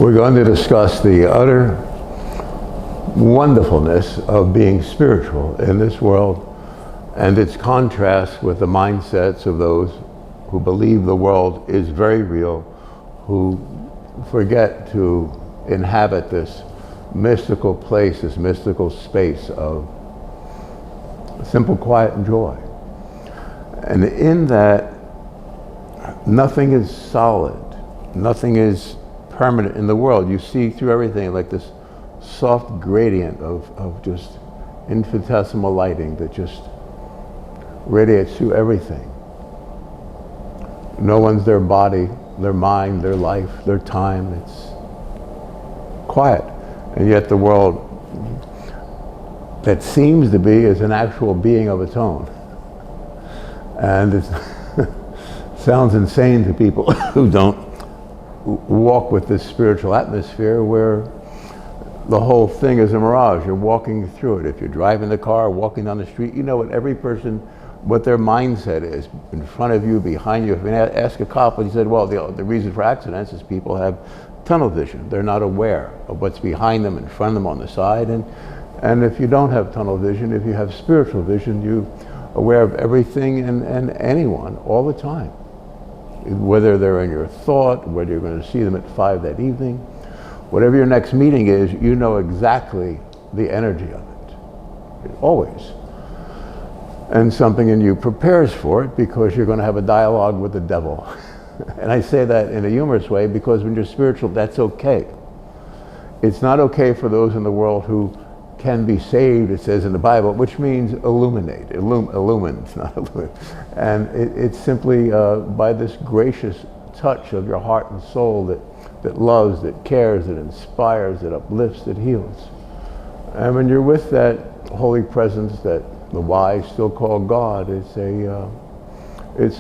We're going to discuss the utter wonderfulness of being spiritual in this world and its contrast with the mindsets of those who believe the world is very real, who forget to inhabit this mystical place, this mystical space of simple quiet and joy. And in that, nothing is solid, nothing is permanent in the world. You see through everything like this soft gradient of just infinitesimal lighting that just radiates through everything. No one's their body, their mind, their life, their time. It's quiet. And yet the world that seems to be is an actual being of its own. And it sounds insane to people who don't walk with this spiritual atmosphere where the whole thing is a mirage. You're walking through it. If you're driving the car, walking down the street, you know what every person, what their mindset is, in front of you, behind you. If you ask a cop, and he said, well, the reason for accidents is people have tunnel vision. They're not aware of what's behind them, in front of them, on the side. And if you don't have tunnel vision, if you have spiritual vision, you're aware of everything and anyone all the time. Whether they're in your thought, whether you're going to see them at 5 that evening, whatever your next meeting is, you know exactly the energy of it, always. And something in you prepares for it because you're going to have a dialogue with the devil. And I say that in a humorous way because when you're spiritual, that's okay. It's not okay for those in the world who can be saved, it says in the Bible, which means illuminate, illumined, not illuminate. And it's simply by this gracious touch of your heart and soul that loves, that cares, that inspires, that uplifts, that heals. And when you're with that holy presence that the wise still call God, it's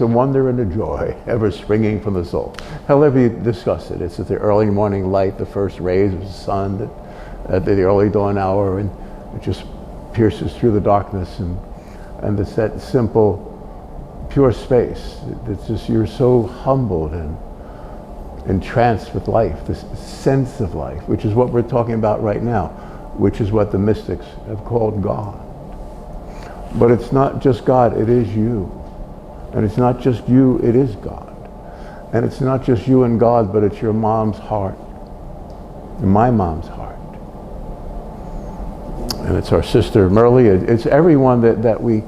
a wonder and a joy ever springing from the soul. However you discuss it, it's at the early morning light, the first rays of the sun that at the early dawn hour, and it just pierces through the darkness, and it's that simple, pure space. It's just, you're so humbled and entranced with life, this sense of life, which is what we're talking about right now, which is what the mystics have called God. But it's not just God, it is you. And it's not just you, it is God. And it's not just you and God, but it's your mom's heart, and my mom's heart. And it's our sister Merle. It's everyone that we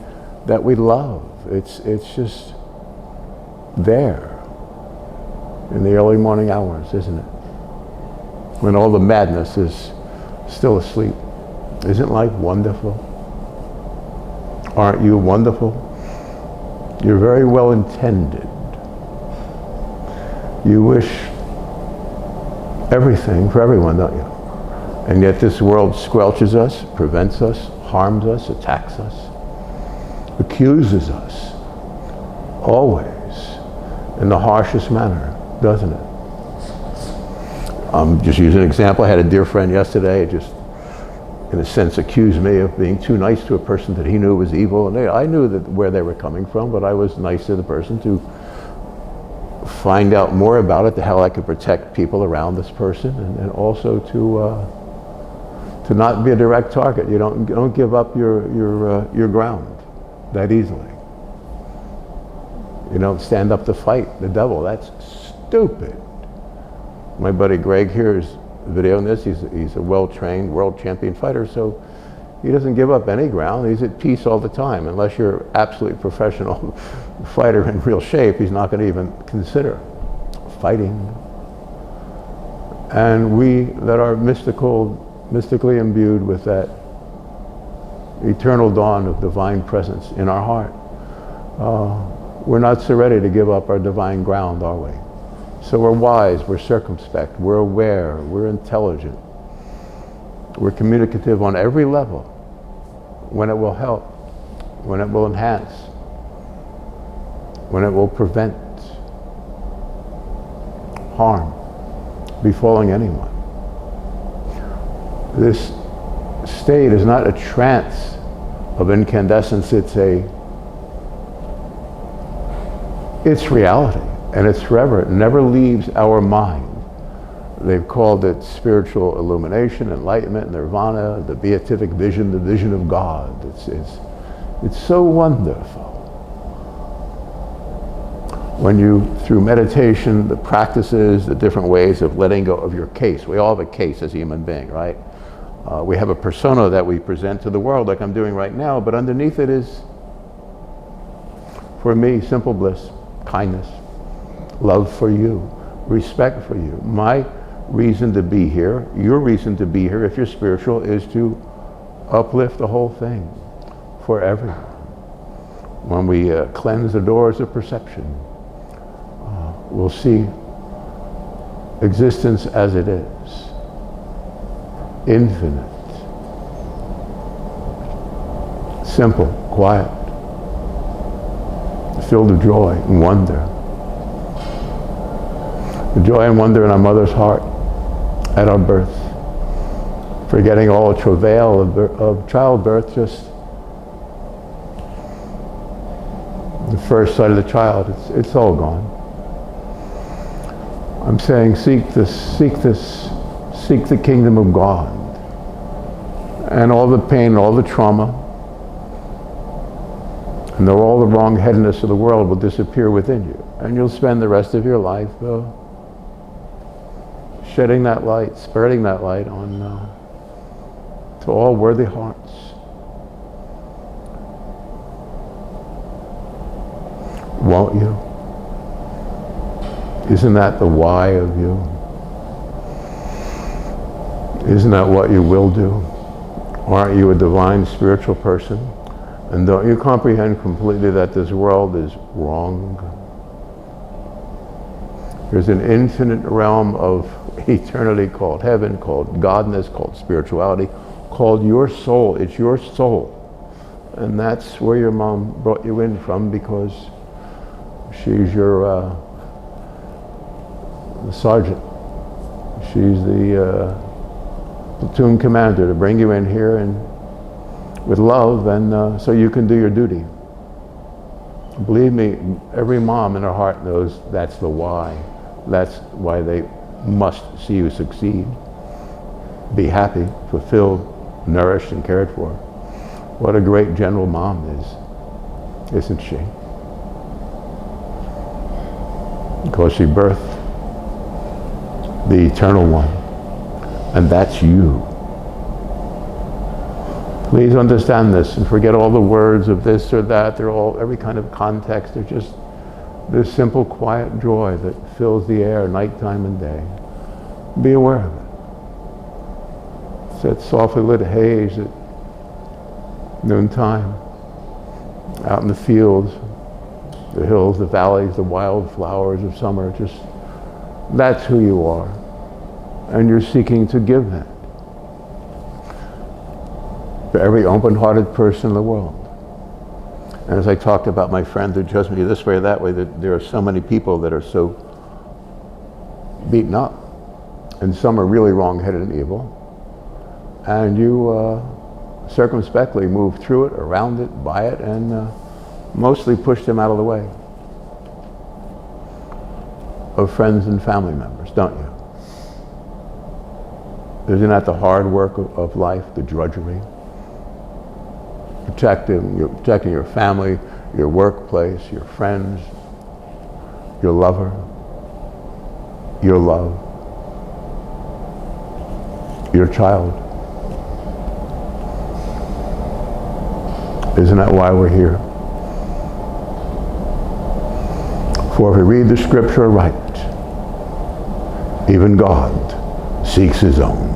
love. It's just there in the early morning hours, isn't it? When all the madness is still asleep. Isn't life wonderful? Aren't you wonderful? You're very well intended. You wish everything for everyone, don't you? And yet this world squelches us, prevents us, harms us, attacks us, accuses us, always, in the harshest manner, doesn't it? Just use an example. I had a dear friend yesterday, just in a sense accused me of being too nice to a person that he knew was evil. And I knew that where they were coming from, but I was nice to the person to find out more about it, how I could protect people around this person, and also to not be a direct target. You don't give up your ground that easily. You don't stand up to fight the devil. That's stupid. My buddy Greg here is videoing this. He's a well-trained world champion fighter, so he doesn't give up any ground. He's at peace all the time. Unless you're absolutely professional fighter in real shape, he's not going to even consider fighting. And we that are mystically imbued with that eternal dawn of divine presence in our heart, we're not so ready to give up our divine ground, are we? So we're wise, we're circumspect, we're aware, we're intelligent, we're communicative on every level when it will help, when it will enhance, when it will prevent harm befalling anyone. This state is not a trance of incandescence, it's reality. And it's forever. It never leaves our mind. They've called it spiritual illumination, enlightenment, nirvana, the beatific vision, the vision of God. It's so wonderful. When you, through meditation, the practices, the different ways of letting go of your case. We all have a case as a human being, right? We have a persona that we present to the world like I'm doing right now, but underneath it is, for me, simple bliss, kindness, love for you, respect for you. My reason to be here, your reason to be here, if you're spiritual, is to uplift the whole thing for everyone. When we cleanse the doors of perception, we'll see existence as it is, infinite, simple, quiet, filled with joy and wonder. The joy and wonder in our mother's heart at our birth, forgetting all travail of childbirth, just the first sight of the child, it's all gone. I'm saying seek the kingdom of God, and all the pain, all the trauma, and all the wrong-headedness of the world will disappear within you, and you'll spend the rest of your life shedding that light, spreading that light on to all worthy hearts. Won't you? Isn't that the why of you? Isn't that what you will do? Aren't you a divine spiritual person? And don't you comprehend completely that this world is wrong? There's an infinite realm of eternity called heaven, called godness, called spirituality, called your soul. It's your soul. And that's where your mom brought you in from, because she's your the sergeant. She's the platoon commander to bring you in here and with love, and so you can do your duty. Believe me, every mom in her heart knows that's the why. That's why they must see you succeed. Be happy, fulfilled, nourished, and cared for. What a great general mom is, isn't she? Because she birthed the eternal one, and that's you. Please understand this and forget all the words of this or that. They're all, every kind of context. They're just this simple, quiet joy that fills the air nighttime and day. Be aware of it. It's that softly lit haze at noontime, out in the fields, the hills, the valleys, the wild flowers of summer. Just, that's who you are. And you're seeking to give that to every open-hearted person in the world. And as I talked about my friend who judged me this way or that way, that there are so many people that are so beaten up, and some are really wrong-headed and evil, and you circumspectly move through it, around it, by it, and mostly push them out of the way of friends and family members, don't you? Isn't that the hard work of life, the drudgery? Protecting your family, your workplace, your friends, your lover, your love, your child. Isn't that why we're here? For if we read the scripture right, even God seeks his own.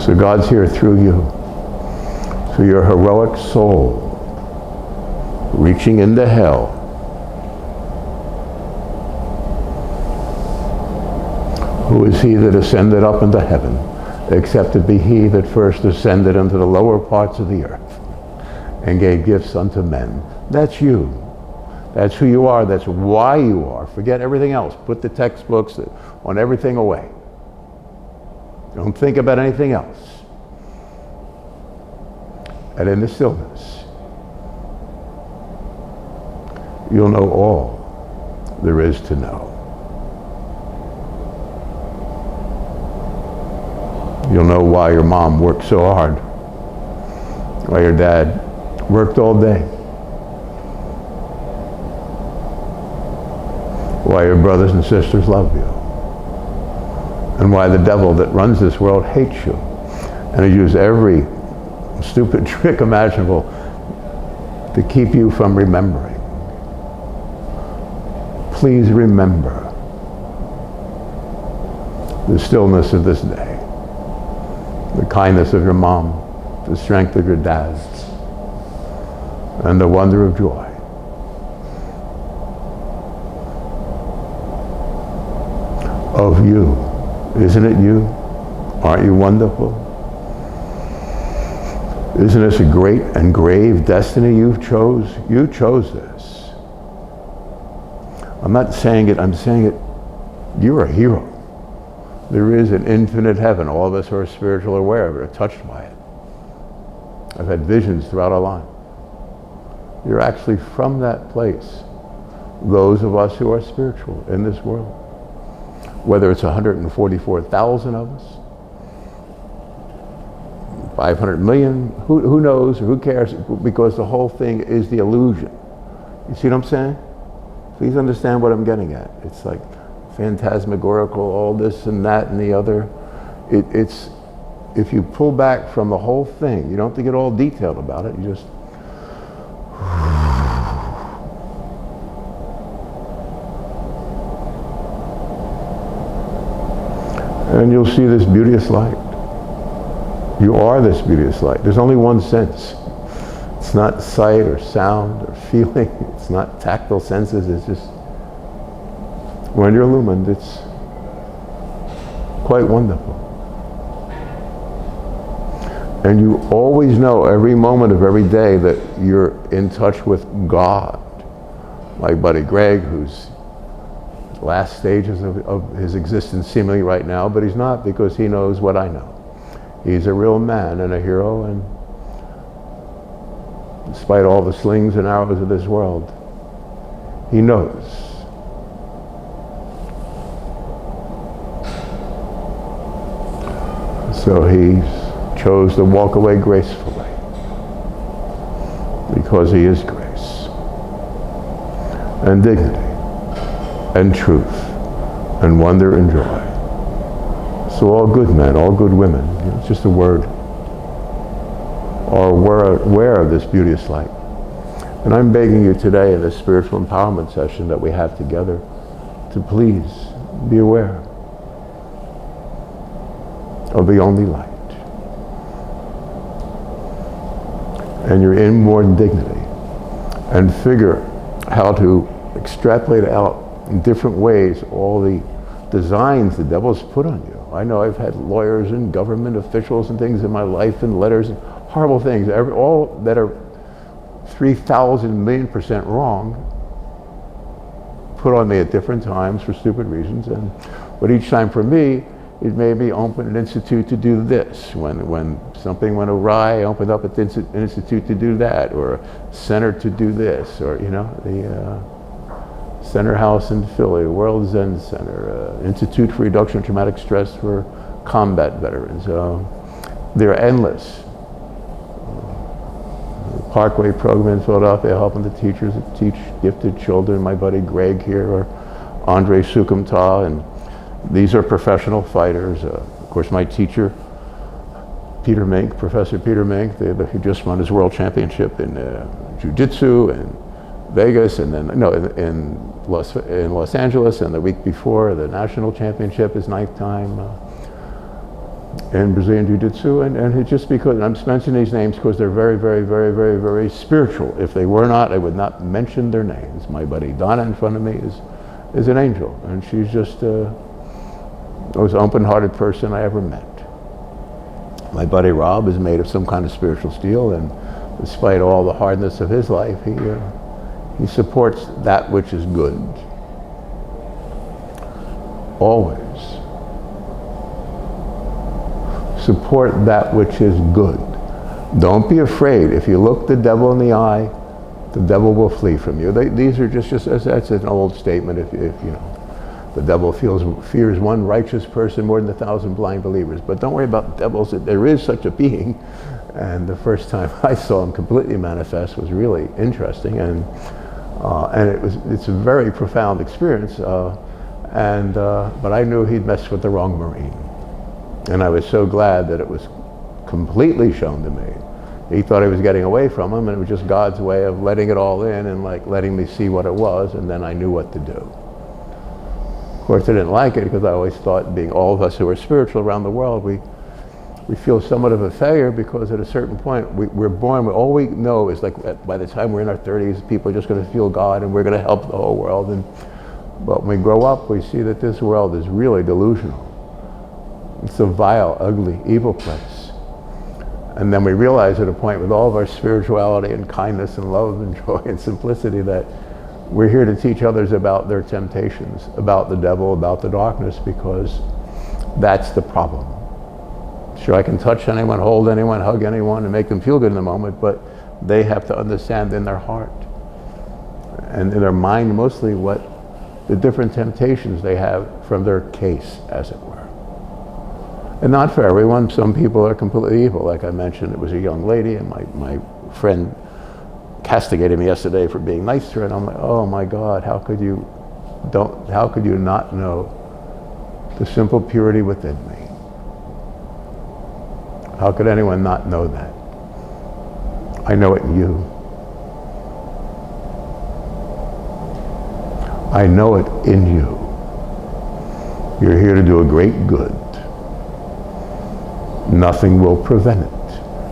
So God's here through you. So your heroic soul, reaching into hell, who is he that ascended up into heaven, except it be he that first ascended into the lower parts of the earth and gave gifts unto men. That's you. That's who you are. That's why you are. Forget everything else. Put the textbooks on everything away. Don't think about anything else. And in the stillness, you'll know all there is to know. You'll know why your mom worked so hard, why your dad worked all day, why your brothers and sisters love you, and why the devil that runs this world hates you. And he uses every stupid trick imaginable to keep you from remembering. Please remember the stillness of this day, the kindness of your mom, the strength of your dad, and the wonder of joy. Of you. Isn't it you? Aren't you wonderful? Isn't this a great and grave destiny you chose? You chose this. I'm not saying it, I'm saying it, you're a hero. There is an infinite heaven. All of us who are spiritual are aware of it, are touched by it. I've had visions throughout our life. You're actually from that place. Those of us who are spiritual in this world. Whether it's 144,000 of us, 500 million, who knows, or who cares, because the whole thing is the illusion. You see what I'm saying? Please understand what I'm getting at. It's like phantasmagorical, all this and that and the other. It's, if you pull back from the whole thing, you don't have to get all detailed about it, you just, and you'll see this beauteous light. You are this beauteous light. There's only one sense. It's not sight or sound or feeling. It's not tactile senses. It's just, when you're illumined, it's quite wonderful. And you always know every moment of every day that you're in touch with God. My buddy Greg, who's last stages of his existence seemingly right now, but he's not, because he knows what I know. He's a real man and a hero, and despite all the slings and arrows of this world, he knows. So he chose to walk away gracefully, because he is grace and dignity and truth and wonder and joy. So all good men, all good women, it's just a word, are aware of this beauteous light. And I'm begging you today in this spiritual empowerment session that we have together to please be aware of the only light. And your inborn dignity, and figure how to extrapolate out in different ways all the designs the devil's put on you. I know I've had lawyers and government officials and things in my life, and letters and horrible things, all that are 3,000 million% wrong, put on me at different times for stupid reasons. But each time for me, it made me open an institute to do this. When something went awry, I opened up an institute to do that, or a center to do this, or the Center House in Philly, World Zen Center, Institute for Reduction of Traumatic Stress for combat veterans. They're endless. Parkway program in Philadelphia, helping the teachers that teach gifted children. My buddy Greg here, or Andre Sukumta, and these are professional fighters. Of course, my teacher, Peter Mink, Professor Peter Mink, he just won his world championship in jiu-jitsu in Vegas, and then in Los Angeles, and the week before the national championship, his 9th time in Brazilian Jiu-Jitsu, and it's just because, and I'm mentioning these names because they're very, very, very, very, very spiritual. If they were not, I would not mention their names. My buddy Donna in front of me is an angel, and she's just the most open-hearted person I ever met. My buddy Rob is made of some kind of spiritual steel, and despite all the hardness of his life, he supports that which is good. Always. Support that which is good. Don't be afraid. If you look the devil in the eye, the devil will flee from you. These are just that's an old statement. If you know, The devil fears one righteous person more than 1,000 blind believers. But don't worry about devils. There is such a being. And the first time I saw him completely manifest was really interesting. And it's a very profound experience. But I knew he'd messed with the wrong Marine. And I was so glad that it was completely shown to me. He thought I was getting away from him, and it was just God's way of letting it all in and like letting me see what it was, and then I knew what to do. Of course, I didn't like it because I always thought, being all of us who are spiritual around the world, we feel somewhat of a failure because at a certain point we're born, all we know is like by the time we're in our 30s, people are just going to feel God and we're going to help the whole world. But when we grow up, we see that this world is really delusional. It's a vile, ugly, evil place. And then we realize at a point with all of our spirituality and kindness and love and joy and simplicity that we're here to teach others about their temptations, about the devil, about the darkness, because that's the problem. Sure, I can touch anyone, hold anyone, hug anyone, and make them feel good in the moment, but they have to understand in their heart and in their mind mostly what the different temptations they have from their case, as it were. And not for everyone. Some people are completely evil. Like I mentioned, it was a young lady, and my friend castigated me yesterday for being nice to her, and I'm like, oh my God, how could you not know the simple purity within me? How could anyone not know that? I know it in you. I know it in you. You're here to do a great good. Nothing will prevent it.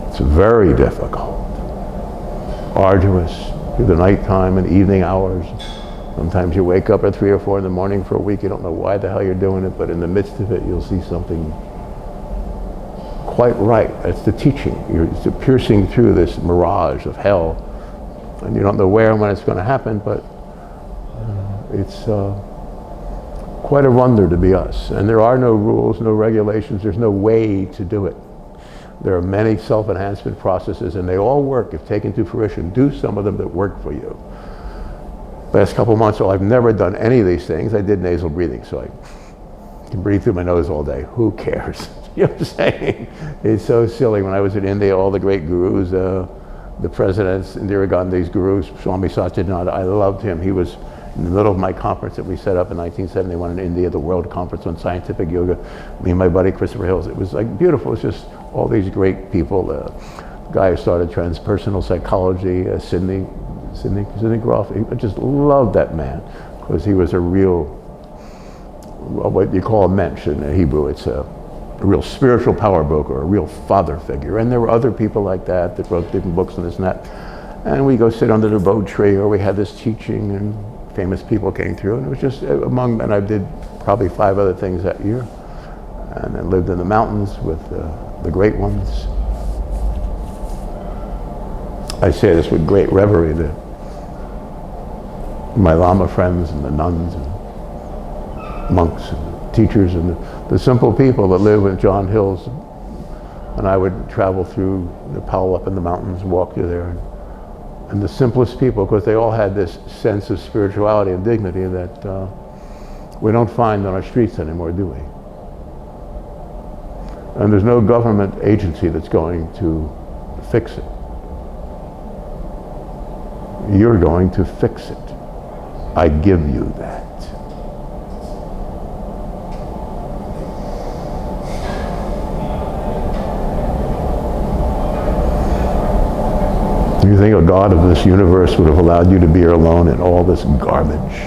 It's very difficult, arduous, through the nighttime and evening hours. Sometimes you wake up at 3 or 4 in the morning for a week, you don't know why the hell you're doing it, but in the midst of it, you'll see something quite right. That's the teaching. You're piercing through this mirage of hell, and you don't know where and when it's going to happen, but it's quite a wonder to be us. And there are no rules, no regulations, there's no way to do it. There are many self-enhancement processes, and they all work if taken to fruition. Do some of them that work for you. Last couple months, well, I've never done any of these things. I did nasal breathing, so I can breathe through my nose all day. Who cares? You know what I'm saying? It's so silly. When I was in India, all the great gurus, the presidents, Indira Gandhi's gurus, Swami Satyananda, I loved him. He was in the middle of my conference that we set up in 1971 in India, the World Conference on Scientific Yoga. Me and my buddy Christopher Hills. It was like beautiful. It's just all these great people. The guy who started transpersonal psychology, Sidney Groff. I just loved that man because he was a real, what you call a mensch in Hebrew. It's a real spiritual power broker, a real father figure. And there were other people like that wrote different books and this and that. And we go sit under the Bodh tree, or we had this teaching, and famous people came through, and it was just and I did probably 5 other things that year, and then lived in the mountains with the great ones. I say this with great reverie to my Lama friends and the nuns and monks and teachers and the simple people that live in John Hills. And I would travel through Nepal up in the mountains and walk through there. And the simplest people, because they all had this sense of spirituality and dignity that we don't find on our streets anymore, do we? And there's no government agency that's going to fix it. You're going to fix it. I give you that. You think a God of this universe would have allowed you to be here alone in all this garbage?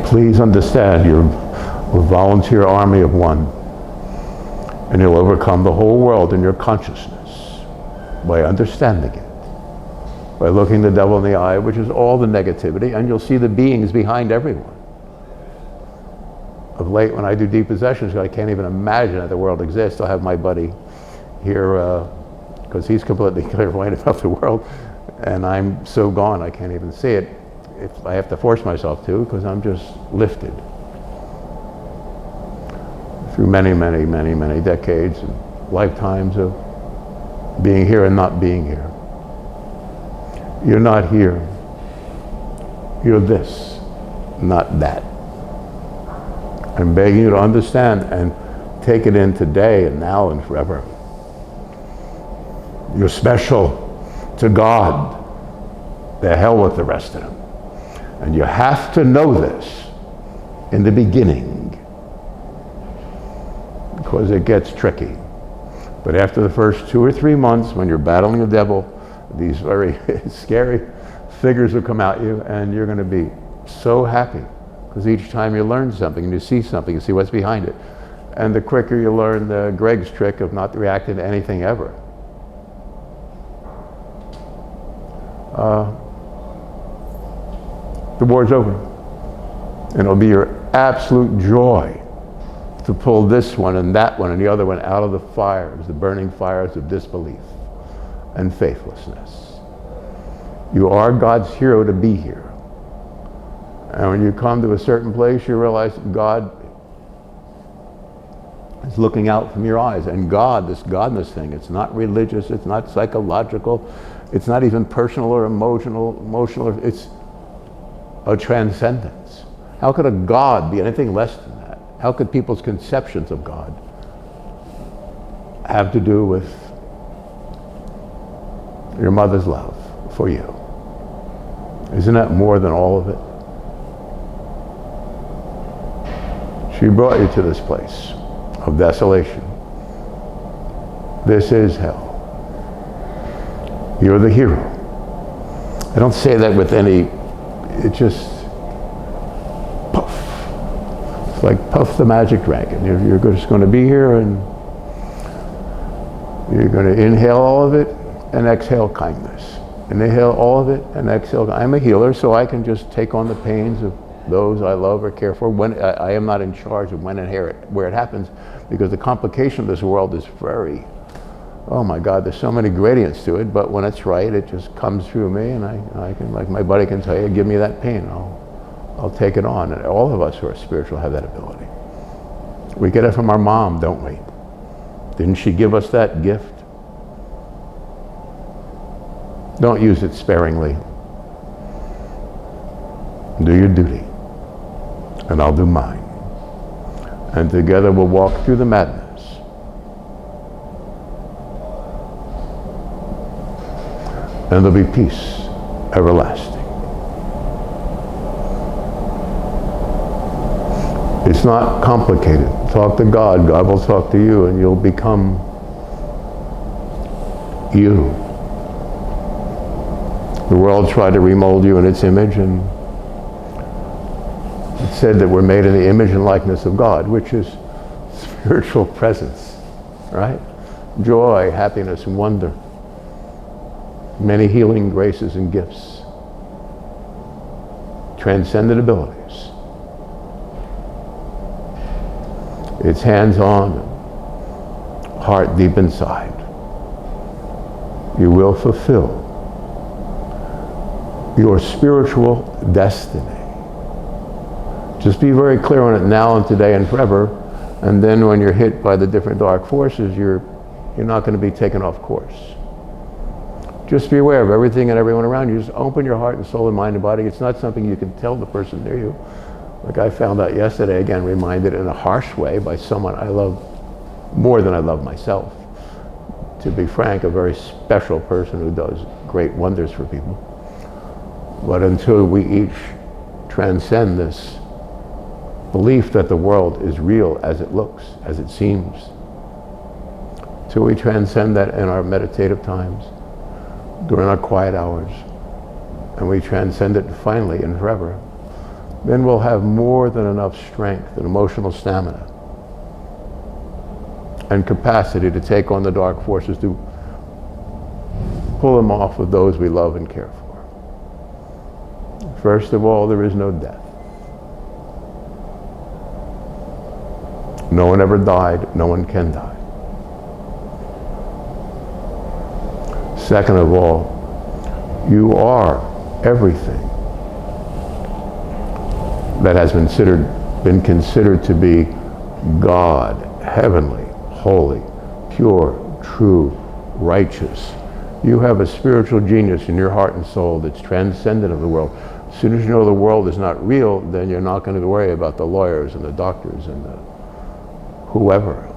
Please understand, you're a volunteer army of one, and you'll overcome the whole world in your consciousness by understanding it, by looking the devil in the eye, which is all the negativity, and you'll see the beings behind everyone. Of late, when I do deep possessions, I can't even imagine that the world exists. I'll have my buddy here, because he's completely clairvoyant about the world, and I'm so gone I can't even see it. I have to force myself to, because I'm just lifted through many, many, many, many decades and lifetimes of being here and not being here. You're not here. You're this. not that. I'm begging you to understand and take it in today and now and forever. You're special to God. The hell with the rest of them. And you have to know this in the beginning, because it gets tricky. But after the first 2 or 3 months, when you're battling the devil, these very scary figures will come at you, and you're going to be so happy, because each time you learn something and you see something, you see what's behind it. And the quicker you learn Greg's trick of not reacting to anything ever. The war's over. And it'll be your absolute joy to pull this one and that one and the other one out of the fires, the burning fires of disbelief and faithlessness. You are God's hero to be here. And when you come to a certain place, you realize God is looking out from your eyes. And God, this godness thing, it's not religious, it's not psychological, it's not even personal or emotional, it's a transcendence. How could a God be anything less than that? How could people's conceptions of God have to do with your mother's love for you? Isn't that more than all of it? She brought you to this place of desolation. This is hell. You're the hero. I don't say that with any, it just, puff. It's like Puff the Magic Dragon. You're just going to be here, and you're going to inhale all of it and exhale kindness. Inhale all of it and exhale. I'm a healer, so I can just take on the pains of those I love or care for. When I am not in charge of when and where it happens, because the complication of this world is very, oh my God, there's so many gradients to it, but when it's right, it just comes through me, and I can, like my buddy can tell you, give me that pain, I'll take it on. And all of us who are spiritual have that ability. We get it from our mom, don't we? Didn't she give us that gift? Don't use it sparingly. Do your duty, and I'll do mine. And together we'll walk through the madness. And there'll be peace everlasting. It's not complicated. Talk to God, God will talk to you, and you'll become you. The world tried to remold you in its image, and it said that we're made in the image and likeness of God, which is spiritual presence, right? Joy, happiness, and wonder. Many healing graces and gifts. Transcendent abilities. It's hands-on, heart deep inside. You will fulfill your spiritual destiny. Just be very clear on it now and today and forever, and then when you're hit by the different dark forces, you're not going to be taken off course. Just be aware of everything and everyone around you. Just open your heart and soul and mind and body. It's not something you can tell the person near you. Like I found out yesterday, again, reminded in a harsh way by someone I love more than I love myself. To be frank, a very special person who does great wonders for people. But until we each transcend this belief that the world is real as it looks, as it seems, till we transcend that in our meditative times, during our quiet hours, and we transcend it finally and forever, then we'll have more than enough strength and emotional stamina and capacity to take on the dark forces, to pull them off of those we love and care for. First of all, there is no death. No one ever died, no one can die. Second of all, you are everything that has been considered to be God, heavenly, holy, pure, true, righteous. You have a spiritual genius in your heart and soul that's transcendent of the world, As soon as you know the world is not real, then you're not going to worry about the lawyers and the doctors and the whoever.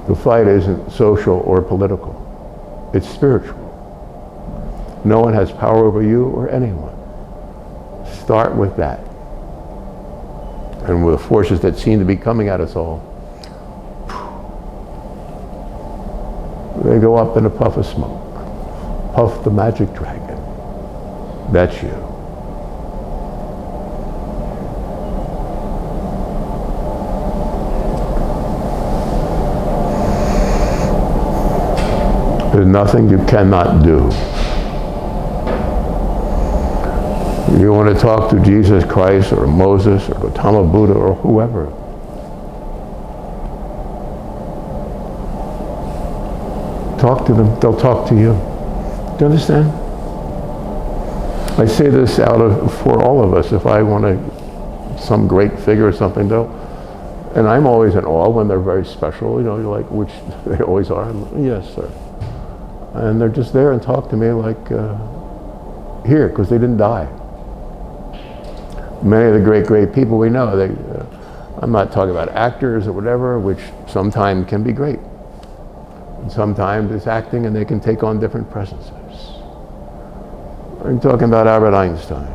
The fight isn't social or political. It's spiritual. No one has power over you or anyone. Start with that. And with the forces that seem to be coming at us all, they go up in a puff of smoke. Puff the magic dragon. That's you. There's nothing you cannot do. You want to talk to Jesus Christ or Moses or Gautama Buddha or whoever. Talk to them, they'll talk to you. Do you understand? I say this for all of us. If I want some great figure or something, and I'm always in awe when they're very special, you're like, which they always are. Yes, sir. And they're just there and talk to me like, here, because they didn't die. Many of the great people we know, I'm not talking about actors or whatever, which sometimes can be great. And sometimes it's acting and they can take on different presences. I'm talking about Albert Einstein.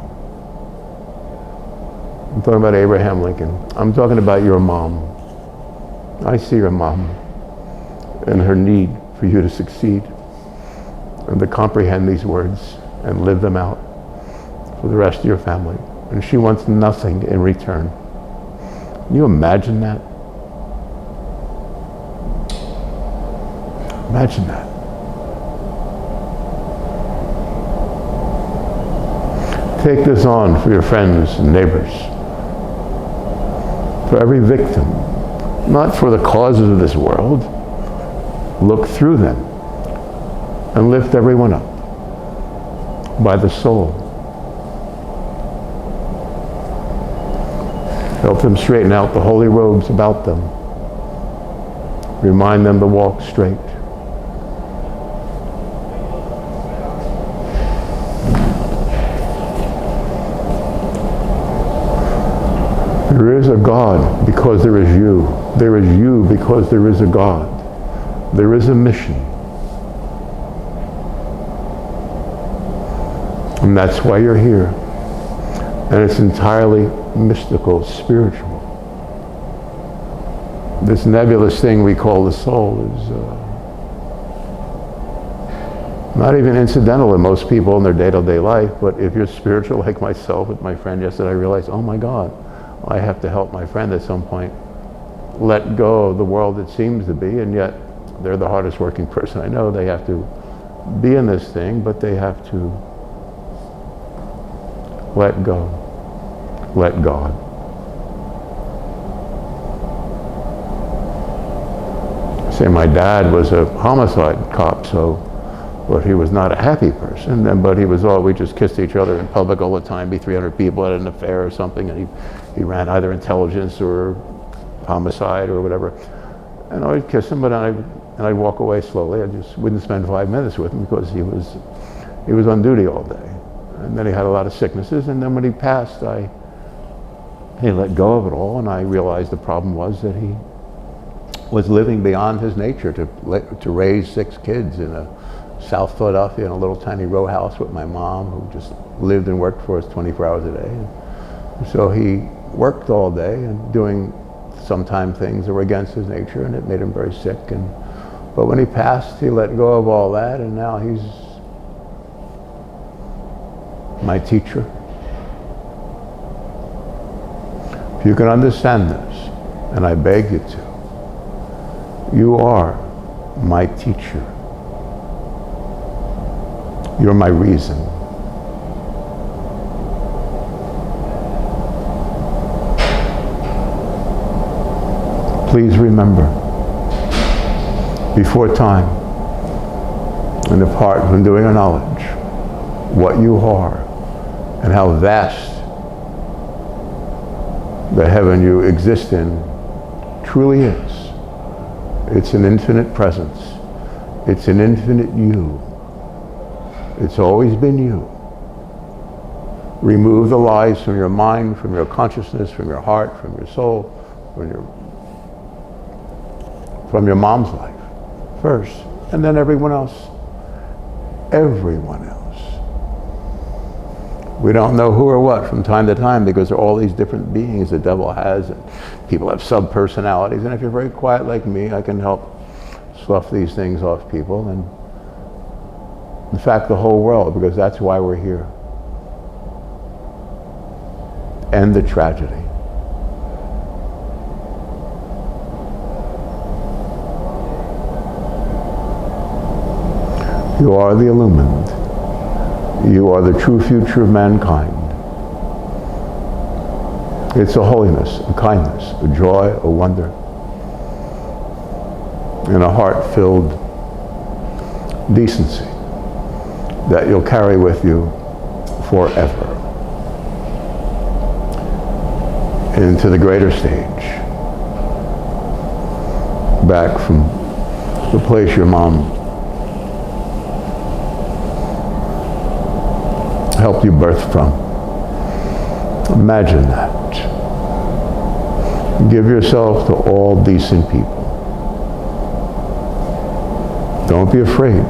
I'm talking about Abraham Lincoln. I'm talking about your mom. I see your mom and her need for you to succeed and to comprehend these words and live them out for the rest of your family. And she wants nothing in return. Can you imagine that? Imagine that. Take this on for your friends and neighbors. For every victim. Not for the causes of this world. Look through them and lift everyone up by the soul. Help them straighten out the holy robes about them. Remind them to walk straight. There is a God because there is you. There is you because there is a God. There is a mission. And that's why you're here. And it's entirely mystical, spiritual. This nebulous thing we call the soul is not even incidental in most people in their day-to-day life, but if you're spiritual like myself with my friend yesterday, I realized, oh my God, I have to help my friend at some point let go of the world it seems to be, and yet they're the hardest working person I know. They have to be in this thing, but they have to let go, let God. Say my dad was a homicide cop, but he was not a happy person, but he was we just kissed each other in public all the time, be 300 people at an affair or something, and he ran either intelligence or homicide or whatever. And I'd kiss him, but I'd walk away slowly. I just wouldn't spend 5 minutes with him because he was on duty all day. And then he had a lot of sicknesses, and then when he passed, he let go of it all, and I realized the problem was that he was living beyond his nature to raise 6 kids in South Philadelphia in a little tiny row house with my mom, who just lived and worked for us 24 hours a day. And so he worked all day and doing sometimes things that were against his nature, and it made him very sick. But when he passed, he let go of all that, and now he's my teacher. If you can understand this, and I beg you to, you are my teacher. You're my reason. Please remember, before time, and depart from doing a knowledge, what you are, and how vast the heaven you exist in truly is. It's an infinite presence. It's an infinite you. It's always been you. Remove the lies from your mind, from your consciousness, from your heart, from your soul, from your mom's life first, and then everyone else. Everyone else. We don't know who or what from time to time because there are all these different beings the devil has, and people have sub-personalities, and if you're very quiet like me, I can help slough these things off people, and in fact the whole world, because that's why we're here. End the tragedy. You are the illumined. You are the true future of mankind. It's a holiness, a kindness, a joy, a wonder, and a heart-filled decency that you'll carry with you forever into the greater stage, back from the place your mom helped you birth from. Imagine that. Give yourself to all decent people. Don't be afraid.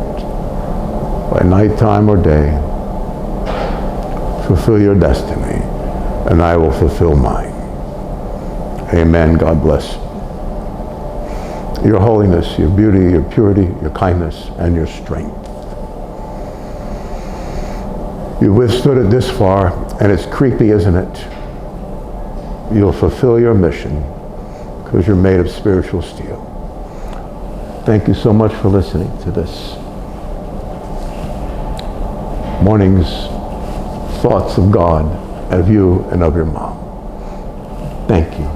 By nighttime or day, fulfill your destiny, and I will fulfill mine. Amen. God bless. Your holiness, your beauty, your purity, your kindness, and your strength. You withstood it this far, and it's creepy, isn't it? You'll fulfill your mission because you're made of spiritual steel. Thank you so much for listening to this morning's thoughts of God, of you, and of your mom. Thank you.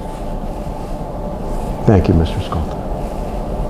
Thank you, Mr. Sculptor.